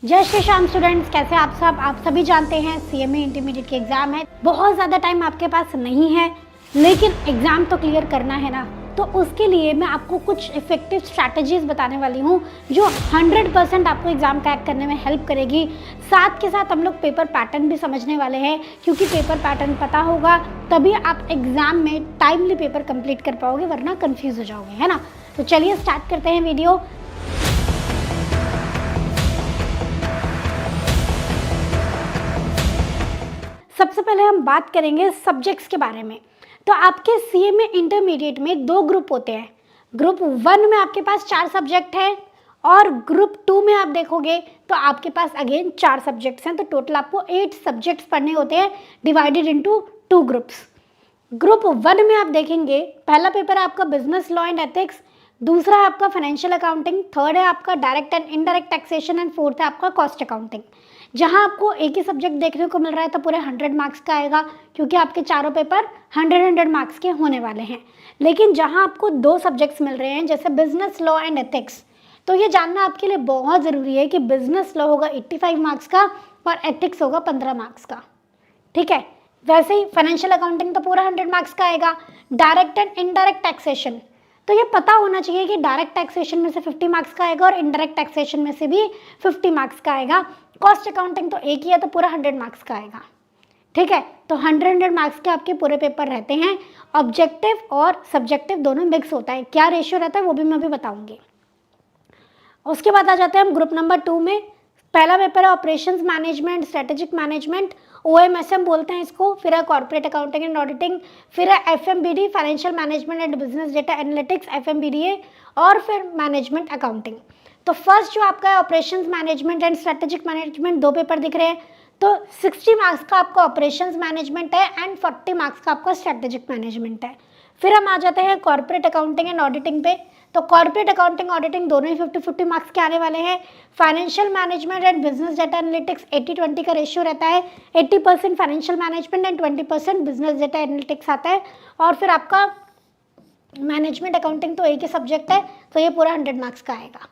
जय श्री श्याम स्टूडेंट्स, कैसे आप सभी जानते हैं सीएमए इंटरमीडिएट की एग्ज़ाम है। बहुत ज़्यादा टाइम आपके पास नहीं है, लेकिन एग्ज़ाम तो क्लियर करना है ना। तो उसके लिए मैं आपको कुछ इफ़ेक्टिव स्ट्रैटेजीज़ बताने वाली हूँ जो 100% आपको एग्ज़ाम क्रैक करने में हेल्प करेगी। साथ के साथ हम लोग पेपर पैटर्न भी समझने वाले हैं, क्योंकि पेपर पैटर्न पता होगा तभी आप एग्ज़ाम में टाइमली पेपर कंप्लीट कर पाओगे, वरना कन्फ्यूज़ हो जाओगे, है ना। तो चलिए स्टार्ट करते हैं वीडियो। सबसे पहले हम बात करेंगे सब्जेक्ट्स के बारे में। तो आपके सीएमए इंटरमीडिएट में 2 ग्रुप होते हैं। ग्रुप 1 में आपके पास 4 सब्जेक्ट हैं और ग्रुप 2 में आप देखोगे तो आपके पास अगेन 4 सब्जेक्ट्स हैं। तो टोटल आपको 8 सब्जेक्ट्स पढ़ने होते हैं, डिवाइडेड इनटू 2 ग्रुप्स। ग्रुप 1 में आप देखेंगे पहला पेपर है आपका बिजनेस लॉ एंड एथिक्स, दूसरा है आपका फाइनेंशियल अकाउंटिंग, थर्ड है आपका direct and indirect taxation and fourth है आपका कॉस्ट अकाउंटिंग। जहां आपको एक ही सब्जेक्ट देखने को मिल रहा है तो पूरे 100 मार्क्स का आएगा, क्योंकि आपके चारों पेपर 100 मार्क्स के होने वाले हैं। लेकिन जहां आपको 2 सब्जेक्ट्स मिल रहे हैं, जैसे बिजनेस लॉ एंड एथिक्स, तो ये जानना आपके लिए बहुत ज़रूरी है कि बिजनेस लॉ होगा 85 मार्क्स का और एथिक्स होगा 15 मार्क्स का। ठीक है, वैसे ही फाइनेंशियल अकाउंटिंग तो पूरा 100 मार्क्स का आएगा। डायरेक्ट एंड इनडायरेक्ट टैक्सेशन, तो ये पता होना चाहिए कि डायरेक्ट टैक्सेशन में से 50 मार्क्स का आएगा और इनडायरेक्ट टैक्सेशन में से भी 50 मार्क्स का आएगा। कॉस्ट अकाउंटिंग तो एक ही है तो पूरा 100 मार्क्स का आएगा। ठीक है, तो 100 मार्क्स के आपके पूरे पेपर रहते हैं। ऑब्जेक्टिव और सब्जेक्टिव दोनों मिक्स होता है, क्या रेशियो रहता है वो भी मैं अभी बताऊंगी। उसके बाद आ जाते हैं हम ग्रुप नंबर 2 में। पहला पेपर है operations management, strategic management, OMSM बोलते हैं इसको, फिर है कॉर्पोरेट अकाउंटिंग एंड ऑडिटिंग, फिर है FMBD financial management and business data analytics FMBDA, और फिर मैनेजमेंट अकाउंटिंग। तो फर्स्ट जो आपका है operations management and strategic management, 2 paper दिख रहे हैं। तो 60 मार्क्स का आपका ऑपरेशंस मैनेजमेंट है एंड 40 मार्क्स का आपका स्ट्रेटेजिक मैनेजमेंट है। फिर हम आ जाते हैं कॉर्पोरेट अकाउंटिंग एंड ऑडिटिंग पे। तो कॉर्पोरेट अकाउंटिंग ऑडिटिंग दोनों ही 50-50 मार्क्स के आने वाले हैं। Financial management and business data analytics 80-20 का रेशियो रहता है। 80% financial management and 20% business data analytics आता है। और फिर आपका मैनेजमेंट अकाउंटिंग तो एक ही सब्जेक्ट है, तो ये पूरा 100 मार्क्स का आएगा।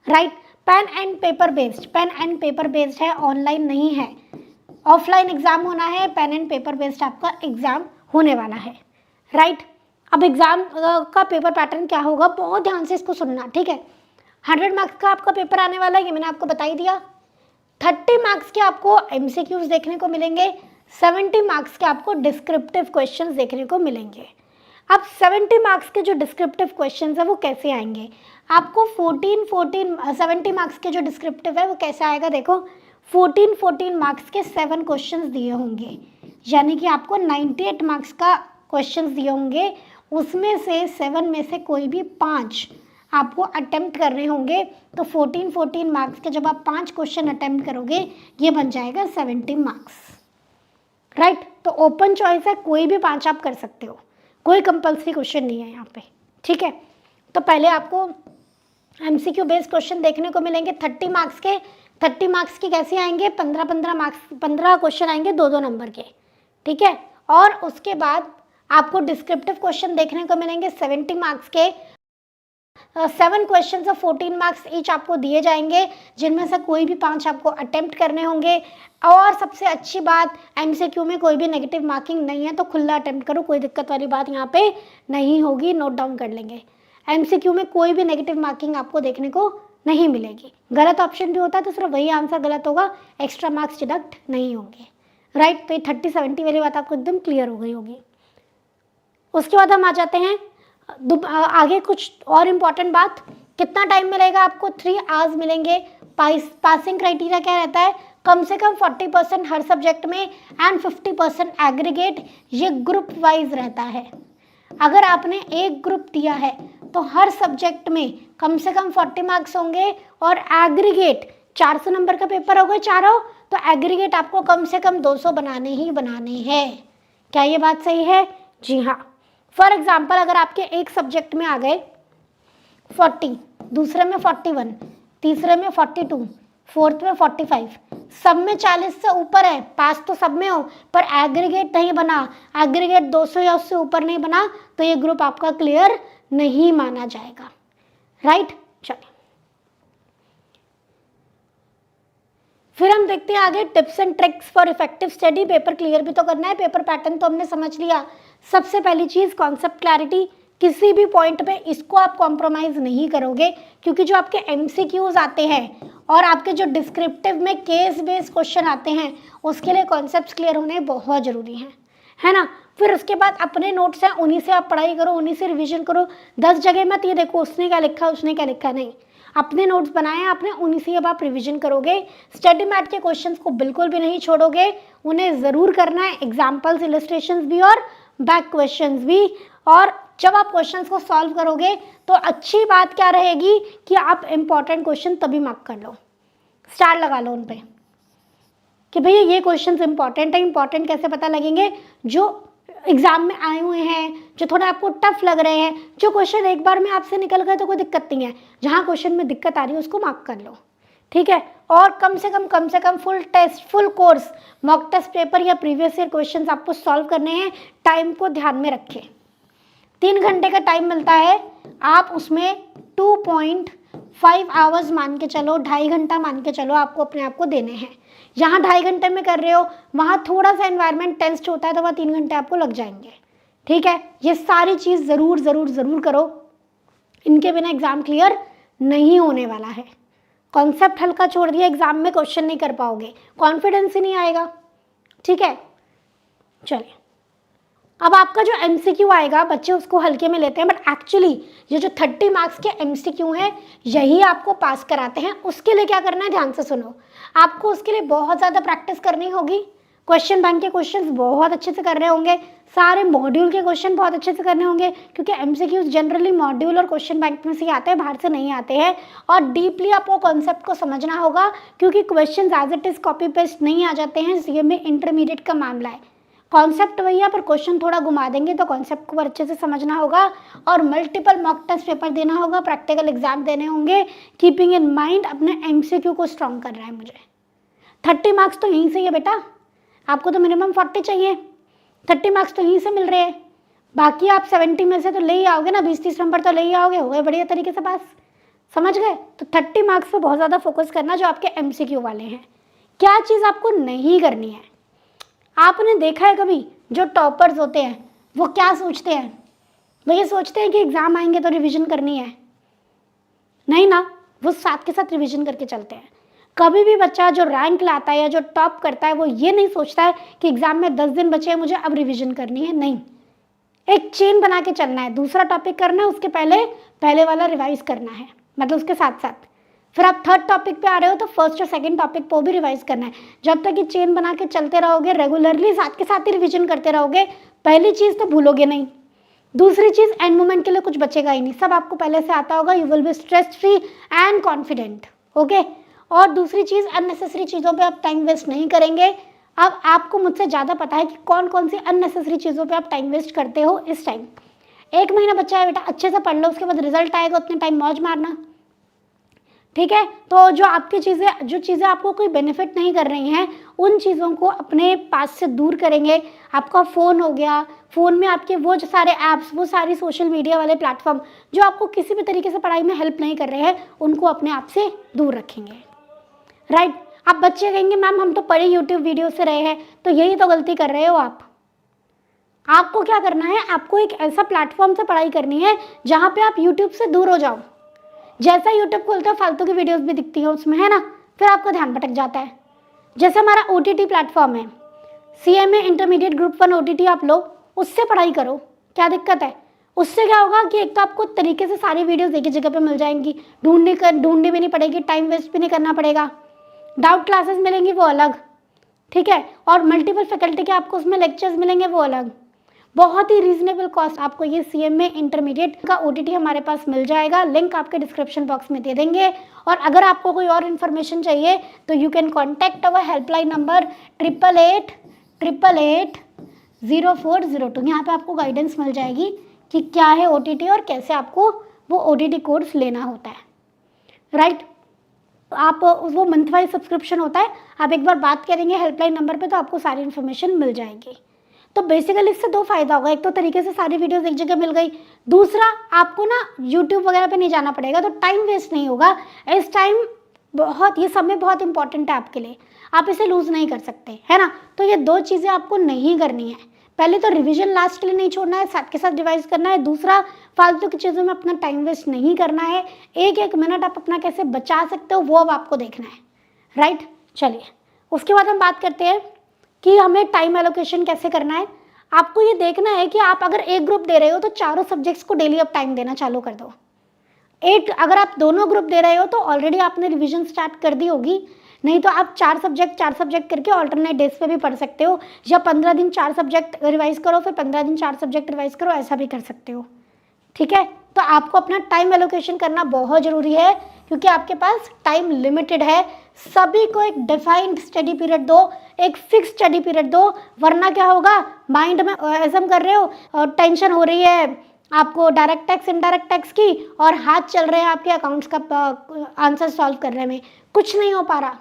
Right, pen and paper based है, ऑनलाइन नहीं है। ऑफलाइन एग्जाम होना है, पेन एंड पेपर बेस्ड आपका एग्जाम होने वाला है। राइट, अब एग्जाम का पेपर पैटर्न क्या होगा, बहुत ध्यान से इसको सुनना। ठीक है, 100 मार्क्स का आपका पेपर आने वाला है, ये मैंने आपको बता ही दिया। 30 मार्क्स के आपको MCQs देखने को मिलेंगे, 70 मार्क्स के आपको डिस्क्रिप्टिव क्वेश्चंस देखने को मिलेंगे। अब 70 मार्क्स के जो डिस्क्रिप्टिव क्वेश्चंस है वो कैसे आएंगे, आपको 70 मार्क्स के जो डिस्क्रिप्टिव है वो कैसे आएगा, देखो 14 मार्क्स के 7 क्वेश्चंस दिए होंगे, यानी कि आपको 98 मार्क्स का क्वेश्चंस दिए होंगे। उसमें से 7 में से कोई भी 5 आपको अटेम्प्ट करने होंगे। तो 14 मार्क्स के जब आप 5 क्वेश्चन अटेम्प्ट करोगे, ये बन जाएगा 70 मार्क्स। राइट, तो ओपन चॉइस है, कोई भी 5 आप कर सकते हो, कोई कंपल्सरी क्वेश्चन नहीं है यहाँ पे। ठीक है, तो पहले आपको MCQ बेस्ड क्वेश्चन देखने को मिलेंगे 30 मार्क्स के। 30 मार्क्स के कैसे आएंगे, 15 मार्क्स, 15 क्वेश्चन आएंगे 2-2 नंबर के। ठीक है, और उसके बाद आपको डिस्क्रिप्टिव क्वेश्चन देखने को मिलेंगे 70 मार्क्स के। 7 क्वेश्चन ऑफ 14 मार्क्स ईच आपको दिए जाएंगे, जिनमें से कोई भी 5 आपको अटेम्प्ट करने होंगे। और सबसे अच्छी बात, MCQ में कोई भी नेगेटिव मार्किंग नहीं है, तो खुला अटेम्प्ट करो, कोई दिक्कत वाली बात यहाँ पे नहीं होगी, नोट डाउन कर लेंगे। MCQ में कोई भी नेगेटिव मार्किंग आपको देखने को नहीं मिलेगी। गलत ऑप्शन भी होता है तो सिर्फ वही आंसर गलत होगा, एक्स्ट्रा मार्क्स डिडक्ट नहीं होंगे। राइट, तो ये 30-70 वाली बात आपको एकदम क्लियर हो गई होगी। उसके बाद हम आ जाते हैं आगे कुछ और इम्पॉर्टेंट बात, कितना टाइम मिलेगा आपको, 3 आवर्स मिलेंगे। पासिंग क्राइटेरिया क्या रहता है, कम से कम 40% हर सब्जेक्ट में एंड 50% एग्रीगेट, ये ग्रुप वाइज रहता है। अगर आपने एक ग्रुप दिया है तो हर सब्जेक्ट में कम से कम 40 मार्क्स होंगे और एग्रीगेट 400 नंबर का पेपर होगा चारों, तो एग्रीगेट आपको कम से कम 200 बनाने ही बनाने हैं। क्या ये बात सही है? जी हाँ। फॉर एग्जाम्पल, अगर आपके एक सब्जेक्ट में आ गए 40, दूसरे में 41, तीसरे में 42, फोर्थ में 45, सब में 40 से ऊपर है, पास तो सब में हो, पर एग्रीगेट नहीं बना, एग्रीगेट 200 या उससे ऊपर नहीं बना, तो ये ग्रुप आपका क्लियर नहीं माना जाएगा। राइट, चलिए फिर हम देखते हैं आगे tips and tricks for effective study. Paper clear भी तो करना है, पेपर पैटर्न तो हमने समझ लिया। सबसे पहली चीज़ कॉन्सेप्ट क्लैरिटी, किसी भी पॉइंट पे इसको आप कॉम्प्रोमाइज़ नहीं करोगे, क्योंकि जो आपके एमसीक्यूज आते हैं और आपके जो डिस्क्रिप्टिव में केस बेस्ड क्वेश्चन आते हैं उसके लिए कॉन्सेप्ट्स क्लियर होने बहुत ज़रूरी हैं, है ना। फिर उसके बाद अपने नोट्स हैं, उन्हीं से आप पढ़ाई करो, उन्हीं से रिवीजन करो। 10 जगह मत ये देखो उसने क्या लिखा उसने क्या लिखा, नहीं, अपने नोट्स बनाए आपने, उन्हीं से अब आप रिवीजन करोगे। स्टडी मैट के क्वेश्चंस को बिल्कुल भी नहीं छोड़ोगे, उन्हें ज़रूर करना है, एग्जाम्पल्स इलस्ट्रेशंस भी और बैक क्वेश्चंस भी। और जब आप क्वेश्चंस को सॉल्व करोगे तो अच्छी बात क्या रहेगी कि आप इंपॉर्टेंट क्वेश्चन तभी मार्क कर लो, स्टार लगा लो उन पे कि भैया ये क्वेश्चंस इंपॉर्टेंट है। इंपॉर्टेंट कैसे पता लगेंगे? जो एग्जाम में आए हुए हैं, जो थोड़ा आपको टफ लग रहे हैं, जो क्वेश्चन एक बार में आपसे निकल गए तो कोई दिक्कत नहीं है, जहाँ क्वेश्चन में दिक्कत आ रही है उसको मार्क कर लो, ठीक है। और कम से कम full test, full course mock test paper या प्रीवियस ईयर क्वेश्चंस आपको सॉल्व करने हैं। टाइम को ध्यान में रखें, 3 घंटे का टाइम मिलता है, आप उसमें 2.5 आवर्स मान के चलो, 2.5 घंटा मान के चलो आपको अपने आप को देने हैं। यहाँ 2.5 घंटे में कर रहे हो, वहाँ थोड़ा सा एनवायरनमेंट टेस्ट होता है तो वहाँ 3 घंटे आपको लग जाएंगे, ठीक है। ये सारी चीज़ ज़रूर ज़रूर ज़रूर करो, इनके बिना एग्ज़ाम क्लियर नहीं होने वाला है। कॉन्सेप्ट हल्का छोड़ दिया, एग्ज़ाम में क्वेश्चन नहीं कर पाओगे, कॉन्फिडेंस ही नहीं आएगा, ठीक है। चलिए, अब आपका जो एमसीक्यू आएगा, बच्चे उसको हल्के में लेते हैं, बट एक्चुअली ये जो 30 मार्क्स के एमसीक्यू हैं यही आपको पास कराते हैं। उसके लिए क्या करना है, ध्यान से सुनो। आपको उसके लिए बहुत ज़्यादा प्रैक्टिस करनी होगी, क्वेश्चन बैंक के क्वेश्चंस बहुत अच्छे से करने होंगे, सारे मॉड्यूल के क्वेश्चन बहुत अच्छे से करने होंगे, क्योंकि एमसीक्यूज जनरली मॉड्यूल और क्वेश्चन बैंक में से आते हैं, बाहर से नहीं आते हैं। और डीपली आपको कॉन्सेप्ट को समझना होगा, क्योंकि question as it is copy paste नहीं आ जाते हैं। सीएमए इंटरमीडिएट का मामला है, कॉन्सेप्ट वही है पर क्वेश्चन थोड़ा घुमा देंगे, तो कॉन्सेप्ट को अच्छे से समझना होगा और मल्टीपल मॉक टेस्ट पेपर देना होगा, प्रैक्टिकल एग्जाम देने होंगे। कीपिंग इन माइंड अपने एमसीक्यू को स्ट्रॉन्ग करना है मुझे। 30 मार्क्स तो यहीं से ही है बेटा, आपको तो मिनिमम 40 चाहिए, 30 मार्क्स तो यहीं से मिल रहे हैं। बाकी आप 70 में से तो ले ही आओगे ना, 20-30 नंबर तो ले ही आओगे, हो गए बढ़िया तरीके से पास, समझ गए। तो 30 मार्क्स पर बहुत ज़्यादा फोकस करना जो आपके एमसीक्यू वाले हैं। क्या चीज़ आपको नहीं करनी है, आपने देखा है कभी जो टॉपर्स होते हैं वो क्या सोचते हैं? वो ये सोचते हैं कि एग्ज़ाम आएंगे तो रिवीजन करनी है, नहीं ना, वो साथ के साथ रिवीजन करके चलते हैं। कभी भी बच्चा जो रैंक लाता है या जो टॉप करता है वो ये नहीं सोचता है कि एग्ज़ाम में 10 दिन बचे हैं मुझे अब रिवीजन करनी है, नहीं, एक चेन बना के चलना है। दूसरा टॉपिक करना है, उसके पहले वाला रिवाइज करना है, मतलब उसके साथ साथ। फिर आप थर्ड टॉपिक पे आ रहे हो तो फर्स्ट और सेकंड टॉपिक को भी रिवाइज करना है। जब तक ये चेन बना के चलते रहोगे, रेगुलरली साथ के साथ ही रिवीजन करते रहोगे, पहली चीज़ तो भूलोगे नहीं, दूसरी चीज़ एंड मोमेंट के लिए कुछ बचेगा ही नहीं, सब आपको पहले से आता होगा। You will be stress free and confident, okay. और दूसरी चीज़, अननेसेसरी चीज़ों पे आप टाइम वेस्ट नहीं करेंगे। अब आपको मुझसे ज़्यादा पता है कि कौन कौन सी अननेसेसरी चीज़ों पे आप टाइम वेस्ट करते हो इस टाइम। 1 महीना बच्चा है बेटा, अच्छे से पढ़ लो, उसके बाद रिजल्ट आएगा, उतने टाइम मौज मारना, ठीक है। तो जो आपकी चीज़ें, जो चीज़ें आपको कोई बेनिफिट नहीं कर रही हैं, उन चीज़ों को अपने पास से दूर करेंगे। आपका फ़ोन हो गया, फ़ोन में आपके वो जो सारे ऐप्स, वो सारी सोशल मीडिया वाले प्लेटफॉर्म जो आपको किसी भी तरीके से पढ़ाई में हेल्प नहीं कर रहे हैं, उनको अपने आप से दूर रखेंगे, राइट। अब बच्चे कहेंगे मैम हम तो पढ़े यूट्यूब वीडियो से रहे हैं, तो यही तो गलती कर रहे हो आप। आपको क्या करना है, आपको एक ऐसा प्लेटफॉर्म से पढ़ाई करनी है जहाँ पे आप यूट्यूब से दूर हो जाओ। जैसा यूट्यूब खोलते हो फालतू की वीडियोस भी दिखती है उसमें, है ना, फिर आपका ध्यान भटक जाता है। जैसे हमारा OTT प्लेटफॉर्म है, CMA इंटरमीडिएट ग्रुप 1 OTT आप लो, उससे पढ़ाई करो, क्या दिक्कत है? उससे क्या होगा कि एक तो आपको तरीके से सारी वीडियोस एक ही जगह पे मिल जाएंगी, ढूंढनी भी नहीं पड़ेगी, टाइम वेस्ट भी नहीं करना पड़ेगा। डाउट क्लासेस मिलेंगी वो अलग, ठीक है, और मल्टीपल फैकल्टी के आपको उसमें लेक्चर्स मिलेंगे वो अलग। बहुत ही रीजनेबल कॉस्ट आपको ये CMA इंटरमीडिएट का OTT हमारे पास मिल जाएगा, लिंक आपके डिस्क्रिप्शन बॉक्स में दे देंगे। और अगर आपको कोई और इन्फॉर्मेशन चाहिए तो you can contact our helpline number 8888880402। यहाँ पे आपको गाइडेंस मिल जाएगी कि क्या है OTT और कैसे आपको वो OTT कोर्स लेना होता है, राइट। आप वो मंथ वाइज सब्सक्रिप्शन होता है, आप एक बार बात करेंगे हेल्पलाइन नंबर पे तो आपको सारी इन्फॉर्मेशन मिल जाएगी। तो बेसिकली इससे 2 फायदा होगा, एक तो तरीके से सारी वीडियोस एक जगह मिल गई, दूसरा आपको ना यूट्यूब वगैरह पे नहीं जाना पड़ेगा, तो टाइम वेस्ट नहीं होगा। इस टाइम बहुत, ये समय बहुत इंपॉर्टेंट है आपके लिए, आप इसे लूज़ नहीं कर सकते, है ना। तो ये 2 चीज़ें आपको नहीं करनी है। पहले तो रिवीजन लास्ट के लिए नहीं छोड़ना है, साथ के साथ रिवाइज करना है। दूसरा, फालतू की चीज़ों में अपना टाइम वेस्ट नहीं करना है। एक एक मिनट आप अपना कैसे बचा सकते हो वो अब आपको देखना है, राइट। चलिए, उसके बाद हम बात करते हैं कि हमें टाइम एलोकेशन कैसे करना है। आपको ये देखना है कि आप अगर एक ग्रुप दे रहे हो तो चारों सब्जेक्ट्स को डेली अब टाइम देना चालू कर दो। अगर आप दोनों ग्रुप दे रहे हो तो ऑलरेडी आपने रिवीजन स्टार्ट कर दी होगी, नहीं तो आप 4 सब्जेक्ट करके ऑल्टरनेट डेज पे भी पढ़ सकते हो, या 15 दिन 4 सब्जेक्ट रिवाइज करो, फिर 15 दिन 4 सब्जेक्ट रिवाइज करो, ऐसा भी कर सकते हो, ठीक है। तो आपको अपना टाइम एलोकेशन करना बहुत ज़रूरी है, क्योंकि आपके पास टाइम लिमिटेड है। सभी को एक डिफाइंड स्टडी पीरियड दो, एक फिक्स स्टडी पीरियड दो, वरना क्या होगा, माइंड में एजम कर रहे हो, टेंशन हो रही है आपको डायरेक्ट टैक्स इनडायरेक्ट टैक्स की, और हाथ चल रहे हैं आपके अकाउंट्स का आंसर सॉल्व करने में, कुछ नहीं हो पा रहा,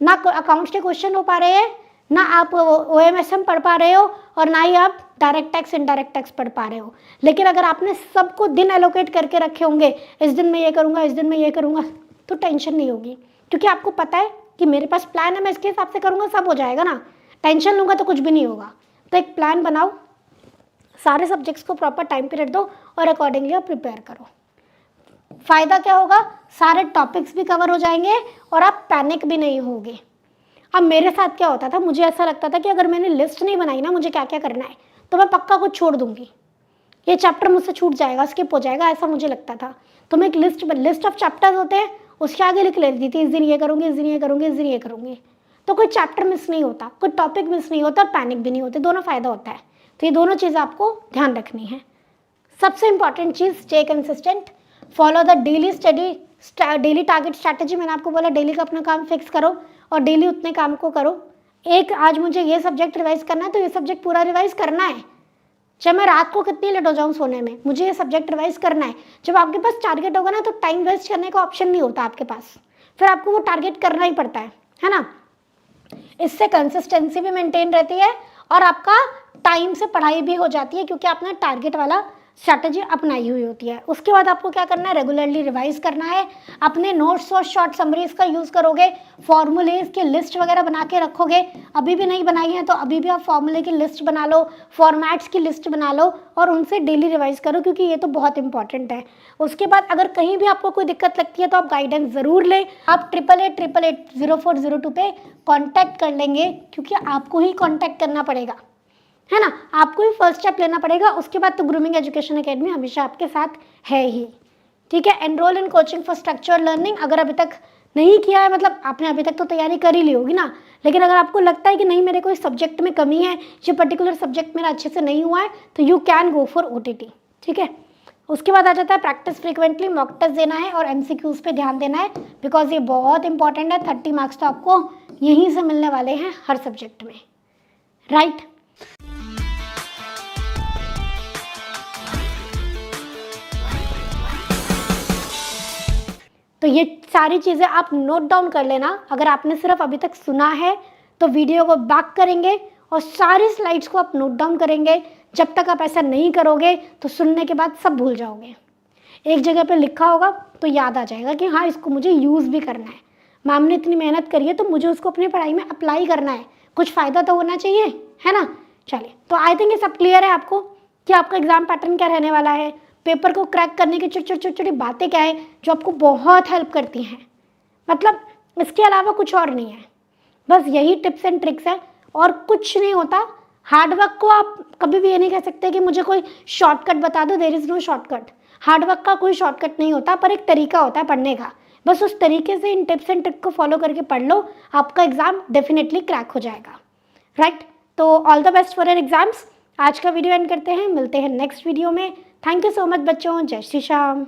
ना अकाउंट्स के क्वेश्चन हो पा रहे हैं, ना आप OMSM पढ़ पा रहे हो, और ना ही आप डायरेक्ट टैक्स इनडायरेक्ट टैक्स पढ़ पा रहे हो। लेकिन अगर आपने सबको दिन एलोकेट करके रखे होंगे, इस दिन मैं ये करूँगा, इस दिन मैं ये करूँगा, तो टेंशन नहीं होगी, क्योंकि आपको पता है कि मेरे पास प्लान है, मैं इसके हिसाब से करूँगा, सब हो जाएगा ना। टेंशन लूँगा तो कुछ भी नहीं होगा। तो एक प्लान बनाओ, सारे सब्जेक्ट्स को प्रॉपर टाइम पीरियड दो और अकॉर्डिंगली आप प्रिपेयर करो। फ़ायदा क्या होगा, सारे टॉपिक्स भी कवर हो जाएंगे और आप पैनिक भी नहीं होगे। अब मेरे साथ क्या होता था, मुझे ऐसा लगता था कि अगर मैंने लिस्ट नहीं बनाई ना मुझे क्या क्या करना है, तो मैं पक्का कुछ छोड़ दूंगी, ये चैप्टर मुझसे छूट जाएगा, स्किप हो जाएगा, ऐसा मुझे लगता था। तो मैं एक लिस्ट ऑफ चैप्टर्स होते हैं, उसके आगे लिख लेती थी, इस दिन ये करूँगी, इस दिन ये करूँगी, इस दिन ये करूँगी। तो कोई चैप्टर मिस नहीं होता, कोई टॉपिक मिस नहीं होता, पैनिक भी नहीं होते, दोनों फ़ायदा होता है। तो ये दोनों चीज़ें आपको ध्यान रखनी है। सबसे important cheese, stay consistent, follow the daily target strategy. मैंने आपको बोला डेली का अपना काम फिक्स करो और डेली उतने काम को करो। आज मुझे ये सब्जेक्ट रिवाइज करना है तो ये सब्जेक्ट पूरा रिवाइज करना है, चाहे मैं रात को कितनी लेट हो जाऊँ सोने में, मुझे ये सब्जेक्ट रिवाइज करना है। जब आपके पास टारगेट होगा ना तो टाइम वेस्ट करने का ऑप्शन नहीं होता आपके पास, फिर आपको वो टारगेट करना ही पड़ता है ना। इससे कंसिस्टेंसी भी मेंटेन रहती है और आपका टाइम से पढ़ाई भी हो जाती है, क्योंकि आपने टारगेट वाला स्ट्रैटेजी अपनाई हुई होती है। उसके बाद आपको क्या करना है, रेगुलरली रिवाइज करना है, अपने नोट्स और शॉर्ट समरीज का यूज़ करोगे, फॉर्मूलेज की लिस्ट वगैरह बना के रखोगे। अभी भी नहीं बनाई है तो अभी भी आप फॉर्मूले की लिस्ट बना लो, फॉर्मेट्स की लिस्ट बना लो और उनसे डेली रिवाइज करो, क्योंकि ये तो बहुत इंपॉर्टेंट है। उसके बाद अगर कहीं भी आपको कोई दिक्कत लगती है तो आप गाइडेंस ज़रूर लें। आप 8888880402 पे कॉन्टैक्ट कर लेंगे, क्योंकि आपको ही कॉन्टैक्ट करना पड़ेगा, है ना, आपको ही फर्स्ट स्टेप लेना पड़ेगा। उसके बाद तो ग्रूमिंग एजुकेशन एकेडमी हमेशा आपके साथ है ही, ठीक है। Enrol in coaching for structure learning, अगर अभी तक नहीं किया है, मतलब आपने अभी तक तो तैयारी कर ही ली होगी ना, लेकिन अगर आपको लगता है कि नहीं मेरे कोई सब्जेक्ट में कमी है, ये पर्टिकुलर सब्जेक्ट मेरा अच्छे से नहीं हुआ है, तो you can go for OTT, ठीक है। उसके बाद आ जाता है प्रैक्टिस फ्रीक्वेंटली, मॉक टेस्ट देना है और MCQs पे ध्यान देना है, बिकॉज ये बहुत इंपॉर्टेंट है। 30 मार्क्स तो आपको यहीं से मिलने वाले हैं हर सब्जेक्ट में, राइट। तो ये सारी चीज़ें आप नोट डाउन कर लेना। अगर आपने सिर्फ अभी तक सुना है तो वीडियो को बैक करेंगे और सारी स्लाइड्स को आप नोट डाउन करेंगे। जब तक आप ऐसा नहीं करोगे तो सुनने के बाद सब भूल जाओगे। एक जगह पे लिखा होगा तो याद आ जाएगा कि हाँ इसको मुझे यूज़ भी करना है, मैम ने इतनी मेहनत करी है तो मुझे उसको अपनी पढ़ाई में अप्लाई करना है, कुछ फ़ायदा तो होना चाहिए, है ना। चलिए, तो आई थिंक ये सब क्लियर है आपको कि आपका एग्जाम पैटर्न क्या रहने वाला है, पेपर को क्रैक करने की छोटी छोटी बातें क्या है जो आपको बहुत हेल्प करती हैं। मतलब इसके अलावा कुछ और नहीं है, बस यही टिप्स एंड ट्रिक्स है और कुछ नहीं होता। हार्डवर्क को आप कभी भी ये नहीं कह सकते कि मुझे कोई शॉर्टकट बता दो, there is no shortcut. Hard work का कोई शॉर्टकट नहीं होता, पर एक तरीका होता है पढ़ने का। बस उस तरीके से इन टिप्स एंड ट्रिक को फॉलो करके पढ़ लो, आपका एग्जाम डेफिनेटली क्रैक हो जाएगा, राइट। तो all the best for your exams. आज का वीडियो एंड करते हैं, मिलते हैं नेक्स्ट वीडियो में। थैंक यू सो मच बच्चों, जय श्री श्याम।